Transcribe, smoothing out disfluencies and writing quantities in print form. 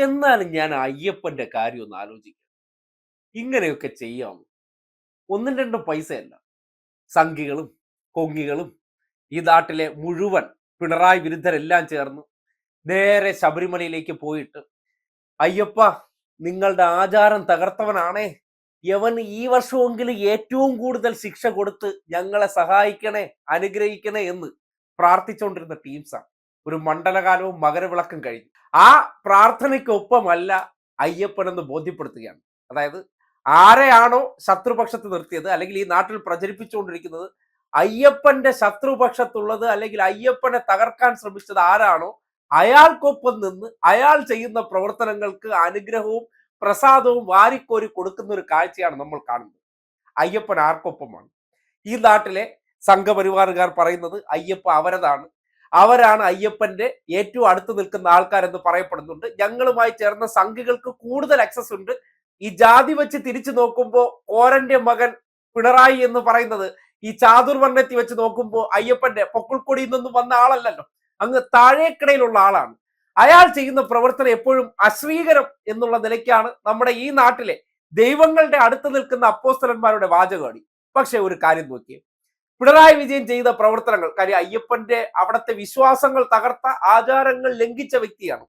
എന്നാലും ഞാൻ അയ്യപ്പന്റെ കാര്യം ഒന്ന് ആലോചിക്കും. ഇങ്ങനെയൊക്കെ ചെയ്യാമോ? ഒന്നും രണ്ടും പൈസയല്ല. സംഘികളും കൊങ്ങികളും ഈ നാട്ടിലെ മുഴുവൻ പിണറായി വിരുദ്ധരെല്ലാം ചേർന്ന് നേരെ ശബരിമലയിലേക്ക് പോയിട്ട്, അയ്യപ്പ നിങ്ങളുടെ ആചാരം തകർത്തവനാണേ, യവന് ഈ വർഷമെങ്കിലും ഏറ്റവും കൂടുതൽ ശിക്ഷ കൊടുത്ത് ഞങ്ങളെ സഹായിക്കണേ, അനുഗ്രഹിക്കണേ എന്ന് പ്രാർത്ഥിച്ചുകൊണ്ടിരുന്ന ടീംസാണ്. ഒരു മണ്ഡലകാലവും മകരവിളക്കും കഴിഞ്ഞു. ആ പ്രാർത്ഥനയ്ക്കൊപ്പമല്ല അയ്യപ്പനെന്ന് ബോധ്യപ്പെടുത്തുകയാണ്. അതായത് ആരെയാണോ ശത്രുപക്ഷത്ത് നിർത്തിയത്, അല്ലെങ്കിൽ ഈ നാട്ടിൽ പ്രചരിപ്പിച്ചുകൊണ്ടിരിക്കുന്നത്, അയ്യപ്പന്റെ ശത്രുപക്ഷത്തുള്ളത് അല്ലെങ്കിൽ അയ്യപ്പനെ തകർക്കാൻ ശ്രമിച്ചത് ആരാണോ അയാൾക്കൊപ്പം നിന്ന് അയാൾ ചെയ്യുന്ന പ്രവർത്തനങ്ങൾക്ക് അനുഗ്രഹവും പ്രസാദവും വാരിക്കോരി കൊടുക്കുന്ന ഒരു കാഴ്ചയാണ് നമ്മൾ കാണുന്നത്. അയ്യപ്പൻ ആർക്കൊപ്പമാണ്? ഈ നാട്ടിലെ സംഘപരിവാറുകാർ പറയുന്നത് അയ്യപ്പ അവരതാണ്, അവരാണ് അയ്യപ്പന്റെ ഏറ്റവും അടുത്ത് നിൽക്കുന്ന ആൾക്കാരെന്ന് പറയപ്പെടുന്നുണ്ട്. ഞങ്ങളുമായി ചേർന്ന സംഘികൾക്ക് കൂടുതൽ ആക്സസ് ഉണ്ട്. ഈ ജാതി വെച്ച് തിരിച്ചു നോക്കുമ്പോൾ കോരന്റെ മകൻ പിണറായി എന്ന് പറയുന്നത് ഈ ചാതുർവർണ്ണത്തി വെച്ച് നോക്കുമ്പോൾ അയ്യപ്പന്റെ പൊക്കിൾക്കൊടിയിൽ നിന്നും വന്ന ആളല്ലല്ലോ, അങ്ങ് താഴേക്കിടയിലുള്ള ആളാണ്. അയാൾ ചെയ്യുന്ന പ്രവർത്തനം എപ്പോഴും അശ്രീകരം എന്നുള്ള നിലയ്ക്കാണ് നമ്മുടെ ഈ നാട്ടിലെ ദൈവങ്ങളുടെ അടുത്ത് നിൽക്കുന്ന അപ്പോസ്തലന്മാരുടെ വാചകവാടി. പക്ഷെ ഒരു കാര്യം നോക്കിയേ, പിണറായി വിജയൻ ചെയ്ത പ്രവർത്തനങ്ങൾ, കാര്യം അയ്യപ്പന്റെ അവിടുത്തെ വിശ്വാസങ്ങൾ തകർത്ത, ആചാരങ്ങൾ ലംഘിച്ച വ്യക്തിയാണ്.